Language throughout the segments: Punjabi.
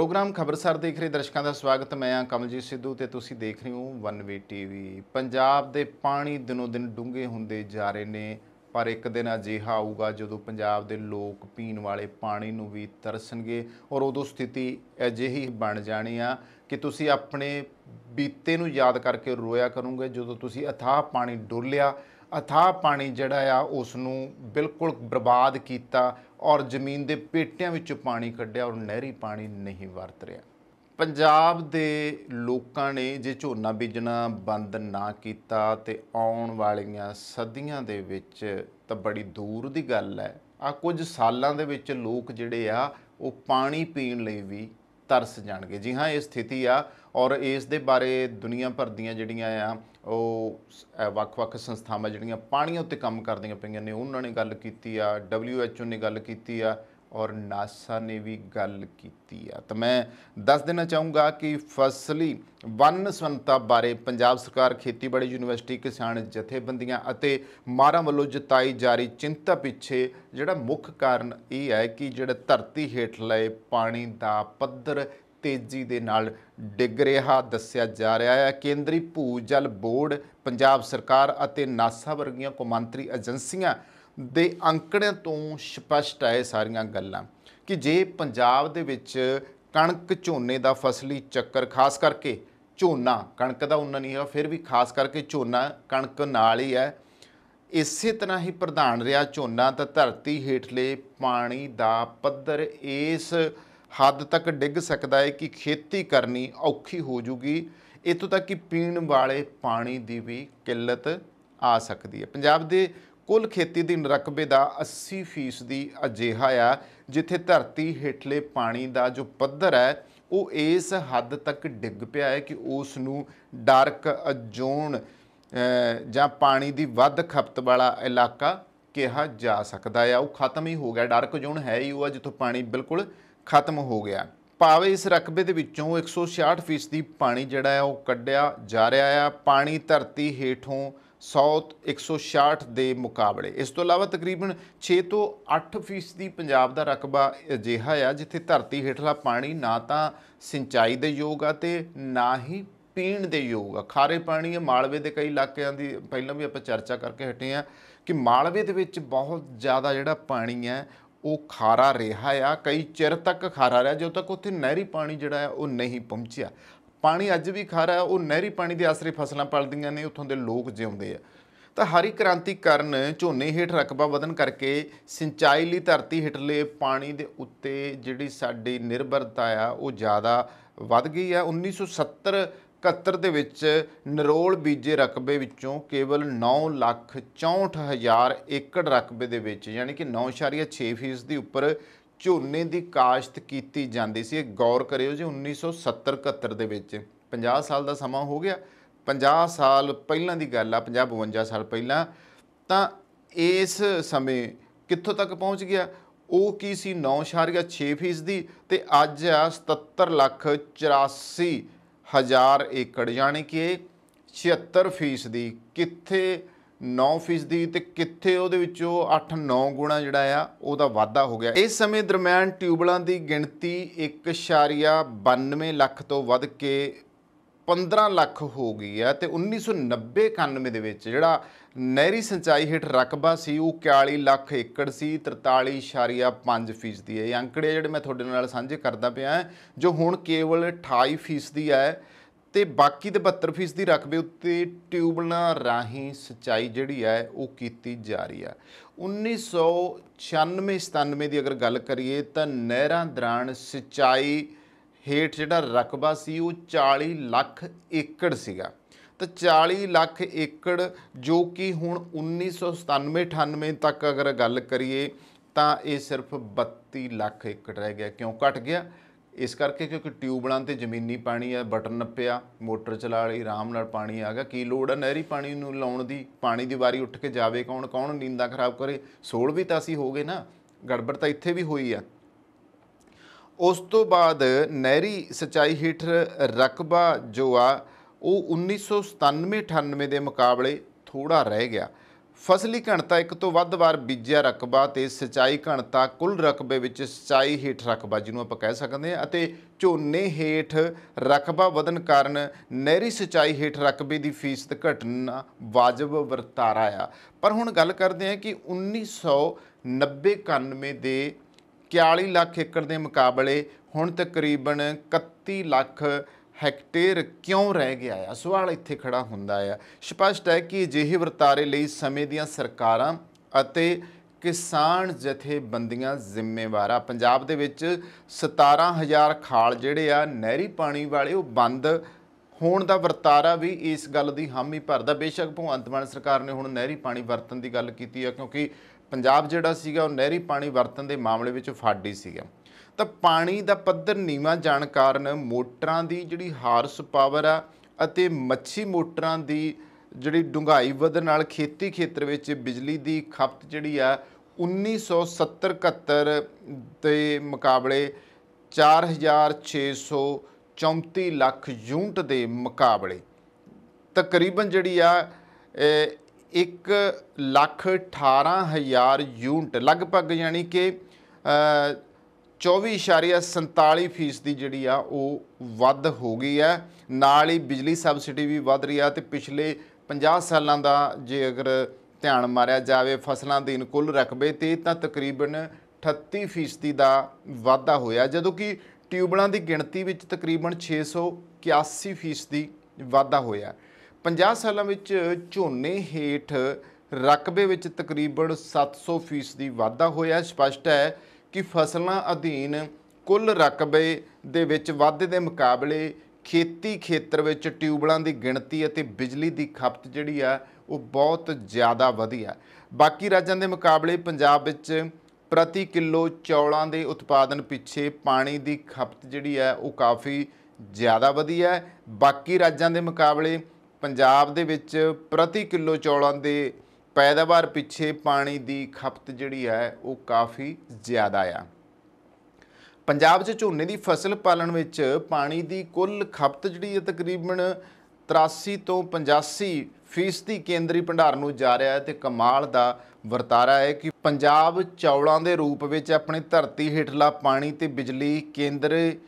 प्रोग्राम खबरसार देख रहे दर्शकों का स्वागत। मैं हाँ कमलजीत सिद्धू ते तुसी देख रहे हो वन वे टीवी। पंजाब दे पानी दिनों दिन डूंघे होंदे जा रहे ने, पर एक दिन अजिहा आऊगा जो पंजाब दे लोग पीण वाले पानी नूं भी तरसणगे और उदों स्थिति अजिही बन जानी आ कि तुसी अपने बीते नूं याद करके रोया करोगे जो तुसी अथाह पानी डोलिया। अथाह पानी जिहड़ा आ उसनूं बिल्कुल बर्बाद किया और जमीन के पेटियां विचों पानी कढ़िया और नहरी पानी नहीं वरत रहा। पंजाब दे लोकां ने जे झोना बीजना बंद ना कीता ते आउण वालियां सदियां दे विच तां बड़ी दूर दी गल है आ कुछ सालां दे विच लोक जिहड़े आ वो पानी पीण लई भी तरस जाणगे। जी हाँ, ये स्थिति आ और इस दे बारे दुनिया भर दियां जिहड़ियां आ ਵੱਖ-ਵੱਖ संस्थावां जिहड़ियां पाणीਆਂ उत्ते काम करदियां पईयां ने उन्हां ने गल कीती आ, WHO ने गल कीती आ और नासा ने भी गल कीती आ। तो मैं दस देना चाहूँगा कि फसली वन विभिन्नता बारे पंजाब सरकार, खेतीबाड़ी यूनिवर्सिटी, किसान जथेबंदियां अते माहरां वल्लों जताई जा रही चिंता पिछे जिहड़ा मुख कारण यह है कि जिहड़ा धरती हेठले पानी दा पੱਧਰ तेजी दे नाल डिग रहा दस्सिया जा रहा है। केंद्री भू जल बोर्ड, पंजाब सरकार अते नासा वर्गियां कौमांतरी एजेंसियां दे अंकड़िਆਂ ਤੋਂ स्पष्ट है सारियां गल्लां कि जे पंजाब दे विच कणक झोने दा फसली चक्कर खास करके झोना कणक दा उन्ना नहीं है फिर भी खास करके झोना कणक नाल ही है इसे तरह ही प्रधान रहा झोना तो धरती हेठले पानी दा पੱਧਰ इस हद तक डिग सकता है कि खेती करनी औखी हो जूगी। इतों तक कि पीण वाले पानी की भी किल्लत आ सकती है। पंजाब के कुल खेती के रकबे का 80% अजिहा आ जिथे धरती हेठले पानी का जो पੱਧਰ है वो इस हद तक डिग पिया है कि उसनूं डार्क जोन जां पानी की वध खपत वाला इलाका कहा जा सकता है। वो खत्म ही हो गया, डार्क जोन है ही वो जिथों पानी बिल्कुल खत्म हो गया। भावें इस रकबे के विचों 166% पानी जिहड़ा है वो कढ़िया जा रहा है पानी धरती हेठों 166 के मुकाबले। इस तो इलावा तकरीबन 6 तो 8% पंजाब का रकबा अजिहा है जिथे धरती हेठला पानी ना तो सिंचाई के योग आ ते ना ही पीण के योग आ। खारे पानी है मालवे के कई इलाकों की पहलों भी आप चर्चा करके हटे हैं कि मालवे के विच बहुत ज़्यादा जिहड़ा पानी है वो खारा रहा आ, कई चिर तक खारा रहा जो तक उत्थे नहरी पानी जिहड़ा है वो नहीं पहुँचा। पानी अज भी खारा है, वो नहरी पानी के आसरे फसलां पलदियां ने, उत्थों के लोग जिउंदे आ। तो हरी क्रांति कारण झोने हेठ रकबा वधन करके सिंचाई लई धरती हेठले पानी के उत्ते जिहड़ी साडी निर्भरता आ वो ज़्यादा वध गई है। 1970-71 ਦੇ ਵਿੱਚ ਨਰੋਲ ਬੀਜੇ ਰਕਬੇ ਵਿੱਚੋਂ ਕੇਵਲ 9,64,000 ਏਕੜ ਰਕਬੇ ਦੇ ਵਿੱਚ ਯਾਨੀ ਕਿ 9.6% ਦੇ ਉੱਪਰ ਝੋਨੇ ਦੀ ਕਾਸ਼ਤ ਕੀਤੀ ਜਾਂਦੀ ਸੀ। ਗੌਰ ਕਰਿਓ ਜੀ 1970-71 ਦੇ ਵਿੱਚ 50 ਸਾਲ ਦਾ ਸਮਾਂ ਹੋ ਗਿਆ। 50 ਸਾਲ ਪਹਿਲਾਂ ਦੀ ਗੱਲ ਆ, 50-52 ਸਾਲ ਪਹਿਲਾਂ ਤਾਂ ਇਸ ਸਮੇਂ ਕਿੱਥੋਂ ਤੱਕ ਪਹੁੰਚ ਗਿਆ ਉਹ ਕੀ ਸੀ 9.6% ਤੇ ਅੱਜ ਆ 77,84,000 ਏਕੜ यानी कि 76% कित्थे 9% ਤੇ ਕਿੱਥੇ ਉਹਦੇ ਵਿੱਚੋਂ 8-9 ਗੁਣਾ ਜਿਹੜਾ ਆ ਉਹਦਾ ਵਾਧਾ ਹੋ ਗਿਆ। ਇਸ ਸਮੇਂ ਦਰਮਿਆਨ ਟਿਊਬਲਾਂ ਦੀ ਗਿਣਤੀ 1.92 ਲੱਖ ਤੋਂ ਵੱਧ ਕੇ 15 ਲੱਖ ਹੋ ਗਈ ਹੈ ਤੇ 1990-91 ਦੇ ਵਿੱਚ ਜਿਹੜਾ ਨਹਿਰੀ ਸਿੰਚਾਈ ਹੇਠ ਰਕਬਾ ਸੀ ਉਹ 41 ਲੱਖ ਏਕੜ ਸੀ, 43.5% ਹੈ। ਇਹ ਅੰਕੜੇ ਜਿਹੜੇ ਮੈਂ ਤੁਹਾਡੇ ਨਾਲ ਸਾਂਝੇ ਕਰਦਾ ਪਿਆ ਜੋ ਹੁਣ ਕੇਵਲ 28% ਹੈ ਤੇ ਬਾਕੀ ਦੇ 72% ਰਕਬੇ ਉੱਤੇ ਟਿਊਬਲਾਂ ਰਾਹੀਂ ਸਿੰਚਾਈ ਜਿਹੜੀ ਹੈ ਉਹ ਕੀਤੀ ਜਾ ਰਹੀ ਹੈ। 1996-97 ਦੀ ਅਗਰ ਗੱਲ ਕਰੀਏ ਤਾਂ ਨਹਿਰਾਂ ਦੌਰਾਨ ਸਿੰਚਾਈ ਹੇਠ ਜਿਹੜਾ ਰਕਬਾ ਸੀ ਉਹ 40 ਲੱਖ ਏਕੜ ਸੀਗਾ तो 40 ਲੱਖ ਏਕੜ जो कि हुण 1997-98 तक अगर गल करिए तो ये सिर्फ 32 ਲੱਖ ਏਕੜ रह गया। क्यों घट गया? इस करके क्योंकि ट्यूबलों ते जमीनी पानी है, बटन नप्पिया, मोटर चला ली, आराम नाल पानी आ गया। की लोड़ है नहरी पानी नूं लाउण दी? पानी की वारी उठ के जावे कौन? कौन नींदा खराब करे? सोल भी तो असीं हो गए ना, गड़बड़ तो इत्थे भी हुई है। उस तो बाद नहरी सिंचाई हेठ रकबा जो आ वो 1997-98 के मुकाबले थोड़ा रह गया। ਫਸਲੀ ਘਣਤਾ ਇੱਕ ਤੋਂ ਵੱਧ ਵਾਰ ਬੀਜਿਆ ਰਕਬਾ ਤੇ ਸਿੰਚਾਈ ਘਣਤਾ ਕੁੱਲ ਰਕਬੇ ਵਿੱਚ ਸਿੰਚਾਈ ਹੇਠ ਰਕਬਾ ਜਿਹਨੂੰ ਆਪਾਂ ਕਹਿ ਸਕਦੇ ਹਾਂ ਅਤੇ ਝੋਨੇ ਹੇਠ ਰਕਬਾ ਵਧਣ ਕਾਰਨ ਨਹਿਰੀ ਸਿੰਚਾਈ ਹੇਠ ਰਕਬੇ ਦੀ ਫੀਸਦ ਘਟਣਾ ਵਾਜਬ ਵਰਤਾਰਾ ਆ। ਪਰ ਹੁਣ ਗੱਲ ਕਰਦੇ ਹਾਂ ਕਿ 1990-91 ਦੇ 41 ਲੱਖ ਏਕੜ ਦੇ ਮੁਕਾਬਲੇ ਹੁਣ ਤਕਰੀਬਨ 31 ਲੱਖ ਹੈਕਟੇਅਰ ਕਿਉਂ ਰਹਿ ਗਿਆ ਆ। ਸਵਾਲ ਇੱਥੇ ਖੜਾ ਹੁੰਦਾ ਆ। ਸਪਸ਼ਟ ਹੈ ਕਿ ਅਜਿਹੇ ਵਰਤਾਰੇ ਲਈ ਸਮੇਂ ਦੀਆਂ ਸਰਕਾਰਾਂ ਅਤੇ ਕਿਸਾਨ ਜਥੇਬੰਦੀਆਂ ਜ਼ਿੰਮੇਵਾਰ ਆ। ਪੰਜਾਬ ਦੇ ਵਿੱਚ 17,000 ਖਾਲ ਜਿਹੜੇ ਆ ਨਹਿਰੀ ਪਾਣੀ ਵਾਲੇ ਉਹ ਬੰਦ ਹੋਣ ਦਾ ਵਰਤਾਰਾ ਵੀ ਇਸ ਗੱਲ ਦੀ ਹਾਮੀ ਭਰਦਾ। ਬੇਸ਼ੱਕ ਭਗਵੰਤ ਮਾਨ ਸਰਕਾਰ ਨੇ ਹੁਣ ਨਹਿਰੀ ਪਾਣੀ ਵਰਤਣ ਦੀ ਗੱਲ ਕੀਤੀ ਆ, ਕਿਉਂਕਿ ਪੰਜਾਬ ਜਿਹੜਾ ਸੀਗਾ ਉਹ ਨਹਿਰੀ ਪਾਣੀ ਵਰਤਣ ਦੇ ਮਾਮਲੇ ਵਿੱਚ ਫਾਡੀ ਸੀਗਾ। ਤਾਂ ਪਾਣੀ ਦਾ ਪੱਧਰ ਨੀਵਾਂ ਜਾਣ ਕਾਰਨ ਮੋਟਰਾਂ ਦੀ ਜਿਹੜੀ ਹਾਰਸ ਪਾਵਰ ਆ ਅਤੇ ਮੱਛੀ ਮੋਟਰਾਂ ਦੀ ਜਿਹੜੀ ਡੂੰਘਾਈ ਵਧਣ ਨਾਲ ਖੇਤੀ ਖੇਤਰ ਵਿੱਚ ਬਿਜਲੀ ਦੀ ਖਪਤ ਜਿਹੜੀ ਆ 1970-71 ਦੇ ਮੁਕਾਬਲੇ 4,634 ਲੱਖ ਯੂਨਿਟ ਦੇ ਮੁਕਾਬਲੇ ਤਕਰੀਬਨ ਜਿਹੜੀ ਆ 1,18,000 ਯੂਨਿਟ ਲਗਭਗ, ਯਾਨੀ ਕਿ 24.47% ਜਿਹੜੀ ਆ ਉਹ ਵੱਧ ਹੋ ਗਈ ਹੈ। ਨਾਲ ਹੀ ਬਿਜਲੀ ਸਬਸਿਡੀ ਵੀ ਵੱਧ ਰਹੀ ਆ ਤੇ ਪਿਛਲੇ 50 ਸਾਲਾਂ ਦਾ ਜੇ ਅਗਰ ਧਿਆਨ ਮਾਰਿਆ ਜਾਵੇ ਫਸਲਾਂ ਦੇ ਕੁੱਲ ਰਕਬੇ ਤੇ ਤਾਂ ਤਕਰੀਬਨ 38% ਦਾ ਵਾਧਾ ਹੋਇਆ, ਜਦੋਂ ਕਿ ਟਿਊਬਲਾਂ ਦੀ ਗਿਣਤੀ ਵਿੱਚ ਤਕਰੀਬਨ 681% ਵਾਧਾ ਹੋਇਆ। 50 ਸਾਲਾਂ ਵਿੱਚ ਝੋਨੇ ਹੇਠ ਰਕਬੇ ਵਿੱਚ ਤਕਰੀਬਨ 700% ਵਾਧਾ ਹੋਇਆ। ਸਪਸ਼ਟ ਹੈ ਕਿ ਫਸਲਾਂ ਅਧੀਨ ਕੁੱਲ ਰਕਬੇ ਦੇ ਵਿੱਚ ਵਾਧੇ ਦੇ ਮੁਕਾਬਲੇ ਖੇਤੀ ਖੇਤਰ ਵਿੱਚ ਟਿਊਬਲਾਂ ਦੀ ਗਿਣਤੀ ਅਤੇ ਬਿਜਲੀ ਦੀ ਖਪਤ ਜਿਹੜੀ ਆ ਉਹ ਬਹੁਤ ਜ਼ਿਆਦਾ ਵਧੀ ਆ। ਬਾਕੀ ਰਾਜਾਂ ਦੇ ਮੁਕਾਬਲੇ ਪੰਜਾਬ ਵਿੱਚ ਪ੍ਰਤੀ ਕਿਲੋ ਚੌਲਾਂ ਦੇ ਉਤਪਾਦਨ ਪਿੱਛੇ ਪਾਣੀ ਦੀ ਖਪਤ ਜਿਹੜੀ ਹੈ ਉਹ ਕਾਫੀ ਜ਼ਿਆਦਾ ਵਧੀ ਹੈ। ਬਾਕੀ ਰਾਜਾਂ ਦੇ ਮੁਕਾਬਲੇ ਪੰਜਾਬ ਦੇ ਵਿੱਚ ਪ੍ਰਤੀ ਕਿਲੋ ਚੌਲਾਂ ਦੇ ਪੈਦਾਵਾਰ ਪਿੱਛੇ ਪਾਣੀ ਦੀ ਖਪਤ ਜਿਹੜੀ ਹੈ ਉਹ ਕਾਫੀ ਜ਼ਿਆਦਾ ਆ। ਪੰਜਾਬ 'ਚ ਝੋਨੇ ਦੀ ਫਸਲ ਪਾਲਣ ਵਿੱਚ ਪਾਣੀ ਦੀ ਕੁੱਲ ਖਪਤ ਜਿਹੜੀ ਹੈ ਤਕਰੀਬਨ 83 ਤੋਂ 85% ਕੇਂਦਰੀ ਭੰਡਾਰ ਨੂੰ ਜਾ ਰਿਹਾ ਹੈ। ਤੇ ਕਮਾਲ ਦਾ ਵਰਤਾਰਾ ਹੈ ਕਿ ਪੰਜਾਬ ਚੌਲਾਂ ਦੇ ਰੂਪ ਵਿੱਚ ਆਪਣੀ ਧਰਤੀ ਹੇਠਲਾ ਪਾਣੀ ਤੇ ਬਿਜਲੀ ਕੇਂਦਰੀ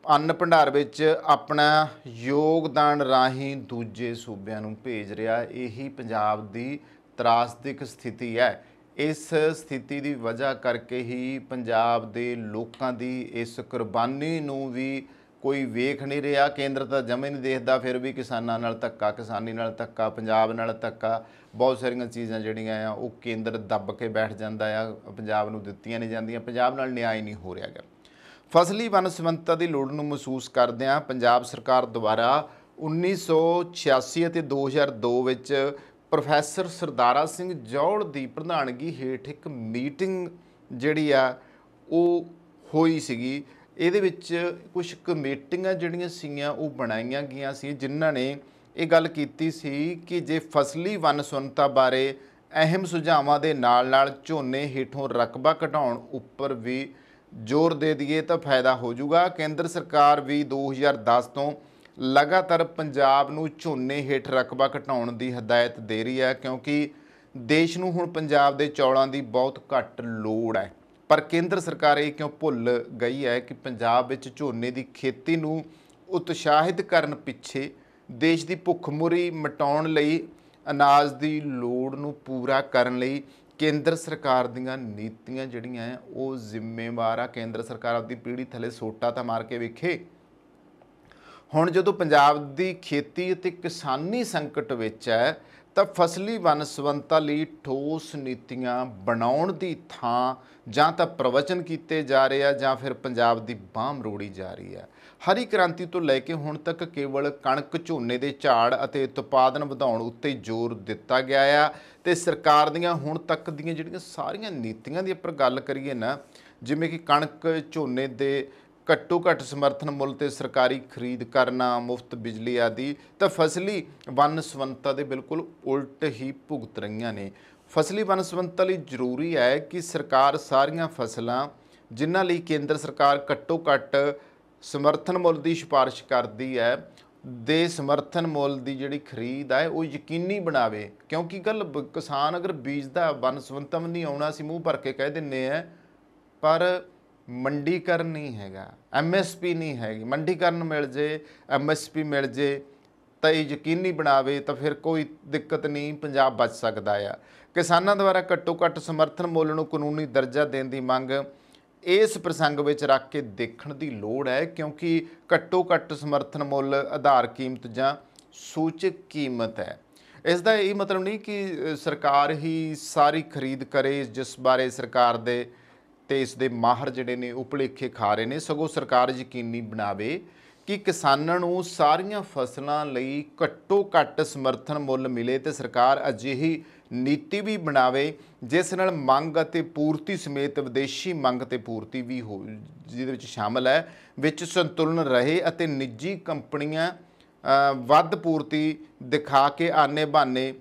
ਅੰਨ ਭੰਡਾਰ ਵਿੱਚ ਆਪਣਾ ਯੋਗਦਾਨ ਰਾਹੀਂ ਦੂਜੇ ਸੂਬਿਆਂ ਨੂੰ ਭੇਜ ਰਿਹਾ। ਇਹੀ ਪੰਜਾਬ ਦੀ ਤਰਾਸਦਿਕ ਸਥਿਤੀ ਹੈ। ਇਸ ਸਥਿਤੀ ਦੀ ਵਜ੍ਹਾ ਕਰਕੇ ਹੀ ਪੰਜਾਬ ਦੇ ਲੋਕਾਂ ਦੀ ਇਸ ਕੁਰਬਾਨੀ ਨੂੰ ਵੀ ਕੋਈ ਵੇਖ ਨਹੀਂ ਰਿਹਾ। ਕੇਂਦਰ ਤਾਂ ਜਮੇ ਨਹੀਂ ਦੇਖਦਾ, ਫਿਰ ਵੀ ਕਿਸਾਨਾਂ ਨਾਲ ਧੱਕਾ, ਕਿਸਾਨੀ ਨਾਲ ਧੱਕਾ, ਪੰਜਾਬ ਨਾਲ ਧੱਕਾ, ਬਹੁਤ ਸਾਰੀਆਂ ਚੀਜ਼ਾਂ ਜਿਹੜੀਆਂ ਆ ਉਹ ਕੇਂਦਰ ਦੱਬ ਕੇ ਬੈਠ ਜਾਂਦਾ ਆ, ਪੰਜਾਬ ਨੂੰ ਦਿੱਤੀਆਂ ਨਹੀਂ ਜਾਂਦੀਆਂ। ਪੰਜਾਬ ਨਾਲ ਨਿਆਂ ਨਹੀਂ ਹੋ ਰਿਹਾ ਗਾ। ਫਸਲੀ ਵੰਨ ਸੁਵੰਨਤਾ ਦੀ ਲੋੜ ਨੂੰ ਮਹਿਸੂਸ ਕਰਦਿਆਂ ਪੰਜਾਬ ਸਰਕਾਰ ਦੁਆਰਾ 1986 ਅਤੇ 2002 ਵਿੱਚ ਪ੍ਰੋਫੈਸਰ ਸਰਦਾਰਾ ਸਿੰਘ ਜੌਹਲ ਦੀ ਪ੍ਰਧਾਨਗੀ ਹੇਠ ਇੱਕ ਮੀਟਿੰਗ ਜਿਹੜੀ ਆ ਉਹ ਹੋਈ ਸੀਗੀ। ਇਹਦੇ ਵਿੱਚ ਕੁਝ ਕਮੇਟੀਆਂ ਜਿਹੜੀਆਂ ਸੀਗੀਆਂ ਉਹ ਬਣਾਈਆਂ ਗਈਆਂ ਸੀ, ਜਿਨ੍ਹਾਂ ਨੇ ਇਹ ਗੱਲ ਕੀਤੀ ਸੀ ਕਿ ਜੇ ਫਸਲੀ ਵੰਨ ਸੁਵੰਨਤਾ ਬਾਰੇ ਅਹਿਮ ਸੁਝਾਵਾਂ ਦੇ ਨਾਲ ਝੋਨੇ ਹੇਠੋਂ ਰਕਬਾ ਘਟਾਉਣ ਉੱਪਰ ਵੀ ਜ਼ੋਰ ਦੇ ਦਈਏ ਤਾਂ ਫਾਇਦਾ ਹੋ ਜਾਊਗਾ। ਕੇਂਦਰ ਸਰਕਾਰ ਵੀ 2010 ਤੋਂ ਲਗਾਤਾਰ ਪੰਜਾਬ ਨੂੰ ਝੋਨੇ ਹੇਠ ਰਕਬਾ ਘਟਾਉਣ ਦੀ ਹਦਾਇਤ ਦੇ ਰਹੀ ਹੈ, ਕਿਉਂਕਿ ਦੇਸ਼ ਨੂੰ ਹੁਣ ਪੰਜਾਬ ਦੇ ਚੌਲਾਂ ਦੀ ਬਹੁਤ ਘੱਟ ਲੋੜ ਹੈ। ਪਰ ਕੇਂਦਰ ਸਰਕਾਰ ਇਹ ਕਿਉਂ ਭੁੱਲ ਗਈ ਹੈ ਕਿ ਪੰਜਾਬ ਵਿੱਚ ਝੋਨੇ ਦੀ ਖੇਤੀ ਨੂੰ ਉਤਸ਼ਾਹਿਤ ਕਰਨ ਪਿੱਛੇ ਦੇਸ਼ ਦੀ ਭੁੱਖਮਰੀ ਮਿਟਾਉਣ ਲਈ ਅਨਾਜ ਦੀ ਲੋੜ ਨੂੰ ਪੂਰਾ ਕਰਨ ਲਈ ਕੇਂਦਰ ਸਰਕਾਰ ਦੀਆਂ ਨੀਤੀਆਂ ਜਿਹੜੀਆਂ ਉਹ ਜ਼ਿੰਮੇਵਾਰ ਆ। ਕੇਂਦਰ ਸਰਕਾਰ ਆਪਦੀ ਪੀੜ੍ਹੀ ਥੱਲੇ ਸੋਟਾ ਤਾਂ ਮਾਰ ਕੇ ਵੇਖੇ। ਹੁਣ ਜਦੋਂ ਪੰਜਾਬ ਦੀ ਖੇਤੀ ਅਤੇ ਕਿਸਾਨੀ ਸੰਕਟ ਵਿੱਚ ਹੈ ਤਾਂ ਫਸਲੀ ਵੰਨ ਸੁਵੰਨਤਾ ਲਈ ਠੋਸ ਨੀਤੀਆਂ ਬਣਾਉਣ ਦੀ ਥਾਂ ਜਾਂ ਤਾਂ ਪ੍ਰਵਚਨ ਕੀਤੇ ਜਾ ਰਹੇ ਆ ਜਾਂ ਫਿਰ ਪੰਜਾਬ ਦੀ ਬਾਂਹ ਮਰੋੜੀ ਜਾ ਰਹੀ ਹੈ। ਹਰੀ ਕ੍ਰਾਂਤੀ ਤੋਂ ਲੈ ਕੇ ਹੁਣ ਤੱਕ ਕੇਵਲ ਕਣਕ ਝੋਨੇ ਦੇ ਝਾੜ ਅਤੇ ਉਤਪਾਦਨ ਵਧਾਉਣ ਉੱਤੇ ਜ਼ੋਰ ਦਿੱਤਾ ਗਿਆ ਆ ਤੇ ਸਰਕਾਰ ਦੀਆਂ ਹੁਣ ਤੱਕ ਦੀਆਂ ਜਿਹੜੀਆਂ ਸਾਰੀਆਂ ਨੀਤੀਆਂ ਦੀ ਆਪਾਂ ਗੱਲ ਕਰੀਏ ਨਾ, ਜਿਵੇਂ ਕਿ ਕਣਕ ਝੋਨੇ ਦੇ ਘੱਟੋ ਘੱਟ ਸਮਰਥਨ ਮੁੱਲ ਤੇ ਸਰਕਾਰੀ ਖਰੀਦ ਕਰਨਾ, ਮੁਫਤ ਬਿਜਲੀ ਆਦਿ, ਤਾਂ ਫਸਲੀ ਵੰਨ ਸੁਵੰਨਤਾ ਦੇ ਬਿਲਕੁਲ ਉਲਟ ਹੀ ਭੁਗਤ ਰਹੀਆਂ ਨੇ। ਫਸਲੀ ਵੰਨ ਸੁਵੰਨਤਾ ਲਈ ਜ਼ਰੂਰੀ ਹੈ ਕਿ ਸਰਕਾਰ ਸਾਰੀਆਂ ਫਸਲਾਂ ਜਿਨ੍ਹਾਂ ਲਈ ਕੇਂਦਰ ਸਰਕਾਰ ਘੱਟੋ ਘੱਟ ਸਮਰਥਨ ਮੁੱਲ ਦੀ ਸਿਫਾਰਿਸ਼ ਕਰਦੀ ਹੈ ਦੇ ਸਮਰਥਨ ਮੁੱਲ ਦੀ ਜਿਹੜੀ ਖਰੀਦ ਹੈ ਉਹ ਯਕੀਨੀ ਬਣਾਵੇ। ਕਿਉਂਕਿ ਗੱਲ ਕਿਸਾਨ ਅਗਰ ਬੀਜਦਾ ਵਨਸਵੰਤਮ ਨਹੀਂ ਆਉਣਾ, ਅਸੀਂ ਮੂੰਹ ਭਰ ਕੇ ਕਹਿ ਦਿੰਦੇ ਆ, ਪਰ ਮੰਡੀਕਰਨ ਨਹੀਂ ਹੈਗਾ, MSP ਨਹੀਂ ਹੈਗੀ। ਮੰਡੀਕਰਨ ਮਿਲ ਜੇ, MSP ਮਿਲ ਜੇ ਤਾਂ ਇਹ ਯਕੀਨੀ ਬਣਾਵੇ ਤਾਂ ਫਿਰ ਕੋਈ ਦਿੱਕਤ ਨਹੀਂ, ਪੰਜਾਬ ਬਚ ਸਕਦਾ ਆ। ਕਿਸਾਨਾਂ ਦੁਆਰਾ ਘੱਟੋ ਘੱਟ ਸਮਰਥਨ ਮੁੱਲ ਨੂੰ ਕਾਨੂੰਨੀ ਦਰਜਾ ਦੇਣ ਦੀ ਮੰਗ ਇਸ ਪ੍ਰਸੰਗ ਵਿੱਚ ਰੱਖ ਕੇ ਦੇਖਣ ਦੀ ਲੋੜ ਹੈ, ਕਿਉਂਕਿ ਘੱਟੋ ਘੱਟ ਸਮਰਥਨ ਮੁੱਲ ਆਧਾਰ ਕੀਮਤ ਜਾਂ ਸੂਚਕ ਕੀਮਤ ਹੈ। ਇਸ ਦਾ ਇਹ ਮਤਲਬ ਨਹੀਂ ਕਿ ਸਰਕਾਰ ਹੀ ਸਾਰੀ ਖਰੀਦ ਕਰੇ, ਜਿਸ ਬਾਰੇ ਸਰਕਾਰ ਦੇ ਤੇ ਇਸ ਦੇ ਮਾਹਰ ਜਿਹੜੇ ਨੇ ਉਹ ਭੁਲੇਖੇ ਖਾ ਰਹੇ ਨੇ। ਸਗੋਂ ਸਰਕਾਰ ਯਕੀਨੀ ਬਣਾਵੇ ਕਿ ਕਿਸਾਨਾਂ ਨੂੰ ਸਾਰੀਆਂ ਫਸਲਾਂ ਲਈ ਘੱਟੋ ਘੱਟ ਸਮਰਥਨ ਮੁੱਲ ਮਿਲੇ ਤੇ ਸਰਕਾਰ ਅਜਿਹੀ ਨੀਤੀ ਵੀ ਬਣਾਵੇ ਜਿਸ ਨਾਲ ਮੰਗ ਅਤੇ ਪੂਰਤੀ ਸਮੇਤ ਵਿਦੇਸ਼ੀ ਮੰਗ ਤੇ ਪੂਰਤੀ ਵੀ ਹੋ, ਜਿਹਦੇ ਵਿੱਚ ਸ਼ਾਮਲ ਹੈ, ਵਿੱਚ ਸੰਤੁਲਨ ਰਹੇ ਅਤੇ ਨਿੱਜੀ ਕੰਪਨੀਆਂ ਵੱਧ ਪੂਰਤੀ ਦਿਖਾ ਕੇ ਆਨੇ ਬਹਾਨੇ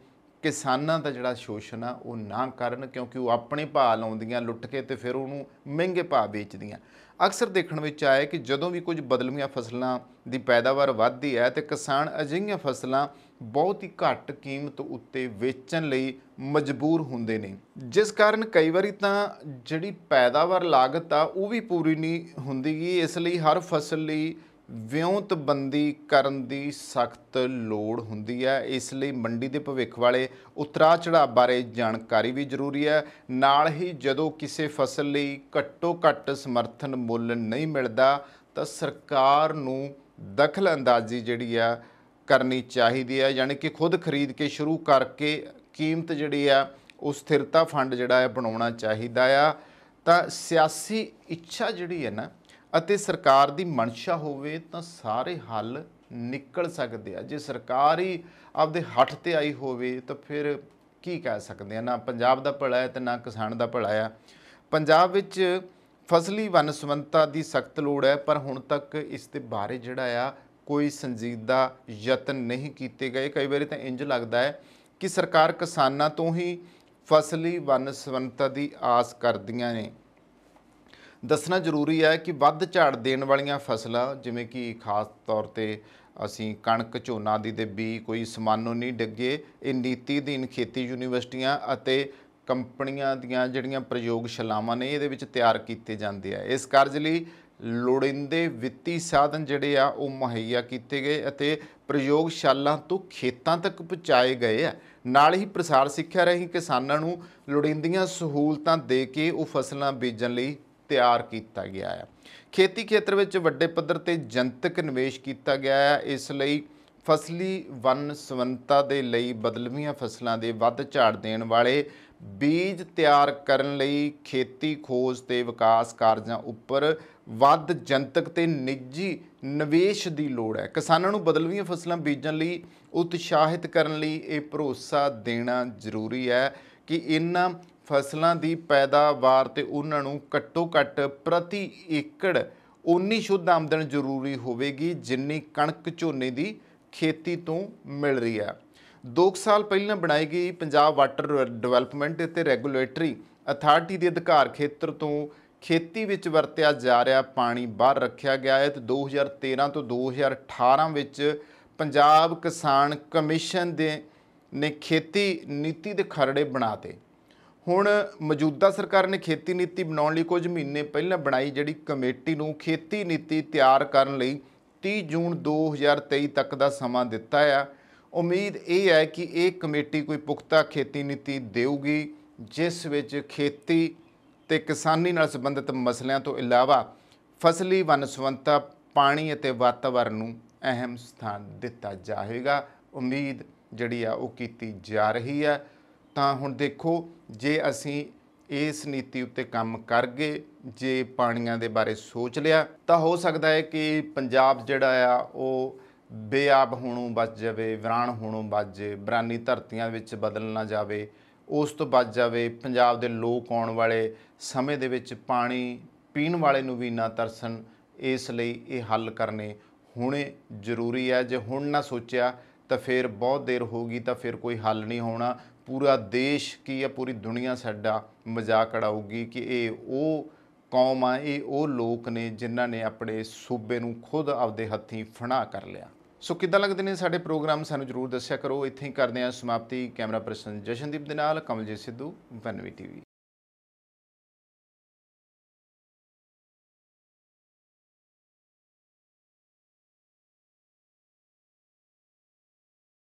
ਕਿਸਾਨਾਂ ਦਾ ਜਿਹੜਾ ਸ਼ੋਸ਼ਣ ਆ ਉਹ ਨਾ ਕਰਨ, ਕਿਉਂਕਿ ਉਹ ਆਪਣੇ ਭਾਅ ਲਾਉਂਦੀਆਂ ਲੁੱਟ ਕੇ ਤੇ ਫਿਰ ਉਹਨੂੰ ਮਹਿੰਗੇ ਭਾਅ ਵੇਚਦੀਆਂ। ਅਕਸਰ ਦੇਖਣ ਵਿੱਚ ਆਇਆ ਕਿ ਜਦੋਂ ਵੀ ਕੁਝ ਬਦਲਵੀਆਂ ਫਸਲਾਂ ਦੀ ਪੈਦਾਵਾਰ ਵੱਧਦੀ ਹੈ ਤੇ ਕਿਸਾਨ ਅਜਿਹੀਆਂ ਫਸਲਾਂ ਬਹੁਤ ਹੀ ਘੱਟ ਕੀਮਤ ਉੱਤੇ ਵੇਚਣ ਲਈ ਮਜਬੂਰ ਹੁੰਦੇ ਨੇ, ਜਿਸ ਕਾਰਨ ਕਈ ਵਾਰੀ ਤਾਂ ਜਿਹੜੀ ਪੈਦਾਵਾਰ ਲਾਗਤ ਆ ਉਹ ਵੀ ਪੂਰੀ ਨਹੀਂ ਹੁੰਦੀ। ਇਸ ਲਈ ਹਰ ਫਸਲ ਲਈ ਵਿਉਂਤਬੰਦੀ ਕਰਨ ਦੀ ਸਖਤ ਲੋੜ ਹੁੰਦੀ ਹੈ। ਇਸ ਲਈ ਮੰਡੀ ਦੇ ਭਵਿੱਖ ਵਾਲੇ ਉਤਰਾਅ ਚੜ੍ਹਾਅ ਬਾਰੇ ਜਾਣਕਾਰੀ ਵੀ ਜ਼ਰੂਰੀ ਹੈ। ਨਾਲ ਹੀ ਜਦੋਂ ਕਿਸੇ ਫਸਲ ਲਈ ਘੱਟੋ ਘੱਟ ਸਮਰਥਨ ਮੁੱਲ ਨਹੀਂ ਮਿਲਦਾ ਤਾਂ ਸਰਕਾਰ ਨੂੰ ਦਖਲ ਅੰਦਾਜ਼ੀ ਜਿਹੜੀ ਆ ਕਰਨੀ ਚਾਹੀਦੀ ਹੈ, ਯਾਨੀ ਕਿ ਖੁਦ ਖਰੀਦ ਕੇ ਸ਼ੁਰੂ ਕਰਕੇ ਕੀਮਤ ਜਿਹੜੀ ਆ ਉਹ ਸਥਿਰਤਾ ਫੰਡ ਜਿਹੜਾ ਹੈ ਬਣਾਉਣਾ ਚਾਹੀਦਾ ਆ। ਤਾਂ ਸਿਆਸੀ ਇੱਛਾ ਜਿਹੜੀ ਹੈ ਨਾ ਅਤੇ ਸਰਕਾਰ ਦੀ ਮਨਸ਼ਾ ਹੋਵੇ ਤਾਂ ਸਾਰੇ ਹੱਲ ਨਿਕਲ ਸਕਦੇ ਆ। ਜੇ ਸਰਕਾਰ ਹੀ ਆਪਦੇ ਹੱਥ ਤੇ ਆਈ ਹੋਵੇ ਤਾਂ ਫਿਰ ਕੀ ਕਹਿ ਸਕਦੇ ਆ, ਨਾ ਪੰਜਾਬ ਦਾ ਭਲਾ ਹੈ ਤੇ ਨਾ ਕਿਸਾਨ ਦਾ ਭਲਾ ਆ। ਪੰਜਾਬ ਵਿੱਚ ਫਸਲੀ ਵੰਨ-ਸੁਵੰਨਤਾ ਦੀ ਸਖਤ ਲੋੜ ਹੈ, ਪਰ ਹੁਣ ਤੱਕ ਇਸ ਦੇ ਬਾਰੇ ਜਿਹੜਾ ਆ ਕੋਈ ਸੰਜੀਦਾ ਯਤਨ ਨਹੀਂ ਕੀਤੇ ਗਏ। ਕਈ ਵਾਰੀ ਤਾਂ ਇੰਜ ਲੱਗਦਾ ਹੈ ਕਿ ਸਰਕਾਰ ਕਿਸਾਨਾਂ ਤੋਂ ਹੀ ਫਸਲੀ ਵੰਨ-ਸੁਵੰਨਤਾ ਦੀ ਆਸ ਕਰਦੀਆਂ ਨੇ। ਦੱਸਣਾ ਜ਼ਰੂਰੀ ਹੈ ਕਿ ਵੱਧ ਝਾੜ ਦੇਣ ਵਾਲੀਆਂ ਫਸਲਾਂ, ਜਿਵੇਂ ਕਿ ਖਾਸ ਤੌਰ 'ਤੇ ਅਸੀਂ ਕਣਕ ਝੋਨਾ ਆਦਿ ਦੇ ਬੀਜ ਕੋਈ ਸਮਾਨੋਂ ਨਹੀਂ ਡਿੱਗੇ। ਇਹ ਨੀਤੀ ਅਧੀਨ ਖੇਤੀ ਯੂਨੀਵਰਸਿਟੀਆਂ ਅਤੇ ਕੰਪਨੀਆਂ ਦੀਆਂ ਜਿਹੜੀਆਂ ਪ੍ਰਯੋਗਸ਼ਾਲਾਵਾਂ ਨੇ ਇਹਦੇ ਵਿੱਚ ਤਿਆਰ ਕੀਤੇ ਜਾਂਦੇ ਆ। ਇਸ ਕਾਰਜ ਲਈ ਲੋੜੀਂਦੇ ਵਿੱਤੀ ਸਾਧਨ ਜਿਹੜੇ ਆ ਉਹ ਮੁਹੱਈਆ ਕੀਤੇ ਗਏ ਅਤੇ ਪ੍ਰਯੋਗਸ਼ਾਲਾ ਤੋਂ ਖੇਤਾਂ ਤੱਕ ਪਹੁੰਚਾਏ ਗਏ ਆ। ਨਾਲ ਹੀ ਪ੍ਰਸਾਰ ਸਿੱਖਿਆ ਰਾਹੀਂ ਕਿਸਾਨਾਂ ਨੂੰ ਲੋੜੀਂਦੀਆਂ ਸਹੂਲਤਾਂ ਦੇ ਕੇ ਉਹ ਫਸਲਾਂ ਬੀਜਣ ਲਈ ਤਿਆਰ ਕੀਤਾ ਗਿਆ ਹੈ। ਖੇਤੀ ਖੇਤਰ ਵਿੱਚ ਵੱਡੇ ਪੱਧਰ ਤੇ ਜਨਤਕ ਨਿਵੇਸ਼ ਕੀਤਾ ਗਿਆ ਹੈ। ਇਸ ਲਈ ਫਸਲੀ ਵੰਨ-ਸੁਵੰਨਤਾ ਦੇ ਲਈ ਬਦਲਵੀਆਂ ਫਸਲਾਂ ਦੇ ਵੱਧ ਝਾੜ ਦੇਣ ਵਾਲੇ ਬੀਜ ਤਿਆਰ ਕਰਨ ਲਈ ਖੇਤੀ ਖੋਜ ਤੇ ਵਿਕਾਸ ਕਾਰਜਾਂ ਉੱਪਰ ਵੱਧ ਜਨਤਕ ਤੇ ਨਿੱਜੀ ਨਿਵੇਸ਼ ਦੀ ਲੋੜ ਹੈ। ਕਿਸਾਨਾਂ ਨੂੰ ਬਦਲਵੀਆਂ ਫਸਲਾਂ ਬੀਜਣ ਲਈ ਉਤਸ਼ਾਹਿਤ ਕਰਨ ਲਈ ਇਹ ਭਰੋਸਾ ਦੇਣਾ ਜ਼ਰੂਰੀ ਹੈ ਕਿ ਇਹਨਾਂ ਫਸਲਾਂ ਦੀ ਪੈਦਾਵਾਰ ਤੇ ਉਹਨਾਂ ਨੂੰ ਘੱਟੋ ਘੱਟ ਪ੍ਰਤੀ ਏਕੜ ਉਨੀ ਸ਼ੁੱਧ ਆਮਦਨ ਜ਼ਰੂਰੀ ਹੋਵੇਗੀ ਜਿੰਨੀ ਕਣਕ ਝੋਨੇ ਦੀ ਖੇਤੀ ਤੋਂ ਮਿਲ ਰਹੀ ਹੈ। 2 ਸਾਲ ਪਹਿਲਾਂ ਬਣਾਈ ਗਈ ਪੰਜਾਬ ਵਾਟਰ ਡਿਵੈਲਪਮੈਂਟ ਅਤੇ ਰੈਗੂਲੇਟਰੀ ਅਥਾਰਟੀ ਦੇ ਅਧਿਕਾਰ ਖੇਤਰ ਤੋਂ ਖੇਤੀ ਵਿੱਚ ਵਰਤਿਆ ਜਾ ਰਿਹਾ ਪਾਣੀ ਬਾਹਰ ਰੱਖਿਆ ਗਿਆ ਹੈ ਤੇ 2013 ਤੋਂ 2018 ਵਿੱਚ ਪੰਜਾਬ ਕਿਸਾਨ ਕਮਿਸ਼ਨ ਨੇ ਖੇਤੀ ਨੀਤੀ ਦੇ ਖਰੜੇ ਬਣਾਤੇ। ਹੁਣ ਮੌਜੂਦਾ ਸਰਕਾਰ ਨੇ ਖੇਤੀ ਨੀਤੀ ਬਣਾਉਣ ਲਈ ਕੁਝ ਮਹੀਨੇ ਪਹਿਲਾਂ ਬਣਾਈ ਜਿਹੜੀ ਕਮੇਟੀ ਨੂੰ ਖੇਤੀ ਨੀਤੀ ਤਿਆਰ ਕਰਨ ਲਈ 30 ਜੂਨ 2023 ਤੱਕ ਦਾ ਸਮਾਂ ਦਿੱਤਾ ਆ। ਉਮੀਦ ਇਹ ਹੈ ਕਿ ਇਹ ਕਮੇਟੀ ਕੋਈ ਪੁਖਤਾ ਖੇਤੀ ਨੀਤੀ ਦੇਊਗੀ ਜਿਸ ਵਿੱਚ ਖੇਤੀ ਤੇ ਕਿਸਾਨੀ ਨਾਲ ਸੰਬੰਧਿਤ ਮਸਲਿਆਂ ਤੋਂ ਇਲਾਵਾ ਫਸਲੀ ਵੰਨ-ਸੁਵੰਨਤਾ, ਪਾਣੀ ਅਤੇ ਵਾਤਾਵਰਣ ਨੂੰ ਅਹਿਮ ਸਥਾਨ ਦਿੱਤਾ ਜਾਵੇਗਾ। ਉਮੀਦ ਜਿਹੜੀ ਆ ਉਹ ਕੀਤੀ ਜਾ ਰਹੀ ਹੈ। ਤਾਂ ਹੁਣ ਦੇਖੋ, ਜੇ ਅਸੀਂ ਇਸ ਨੀਤੀ ਉੱਤੇ ਕੰਮ ਕਰ ਗਏ, ਜੇ ਪਾਣੀਆਂ ਦੇ ਬਾਰੇ ਸੋਚ ਲਿਆ ਤਾਂ ਹੋ ਸਕਦਾ ਹੈ ਕਿ ਪੰਜਾਬ ਜਿਹੜਾ ਆ ਉਹ ਬੇਆਬ ਹੋਣੋਂ ਬਚ ਜਾਵੇ, ਵਿਰਾਨ ਹੋਣੋਂ ਬਚ ਜਾਵੇ, ਬਿਰਾਨੀ ਧਰਤੀਆਂ ਵਿੱਚ ਬਦਲ ਨਾ ਜਾਵੇ, ਉਸ ਤੋਂ ਬਚ ਜਾਵੇ। ਪੰਜਾਬ ਦੇ ਲੋਕ ਆਉਣ ਵਾਲੇ ਸਮੇਂ ਦੇ ਵਿੱਚ ਪਾਣੀ ਪੀਣ ਵਾਲੇ ਨੂੰ ਵੀ ਨਾ ਤਰਸਣ। ਇਸ ਲਈ ਇਹ ਹੱਲ ਕਰਨੇ ਹੁਣੇ ਜ਼ਰੂਰੀ ਹੈ। ਜੇ ਹੁਣ ਨਾ ਸੋਚਿਆ ਤਾਂ ਫਿਰ ਬਹੁਤ ਦੇਰ ਹੋਊਗੀ, ਤਾਂ ਫਿਰ ਕੋਈ ਹੱਲ ਨਹੀਂ ਹੋਣਾ। ਪੂਰਾ ਦੇਸ਼ ਕੀ ਆ, ਪੂਰੀ ਦੁਨੀਆ ਸਾਡਾ ਮਜ਼ਾਕ ਉਡਾਊਗੀ ਕਿ ਇਹ ਉਹ ਕੌਮ ਆ, ਇਹ ਉਹ ਲੋਕ ਨੇ ਜਿਨ੍ਹਾਂ ਨੇ ਆਪਣੇ ਸੂਬੇ ਨੂੰ ਖੁਦ ਆਪਦੇ ਹੱਥੀਂ ਫਨਾਹ ਕਰ ਲਿਆ। ਸੋ ਕਿੱਦਾਂ ਲੱਗਦੇ ਨੇ ਸਾਡੇ ਪ੍ਰੋਗਰਾਮ ਸਾਨੂੰ ਜ਼ਰੂਰ ਦੱਸਿਆ ਕਰੋ। ਇੱਥੇ ਹੀ ਕਰਦੇ ਹਾਂ ਸਮਾਪਤੀ। ਕੈਮਰਾ ਪਰਸਨ ਜਸ਼ਨਦੀਪ ਦੇ ਨਾਲ ਕਮਲਜੀਤ ਸਿੱਧੂ, 92 ਟੀਵੀ।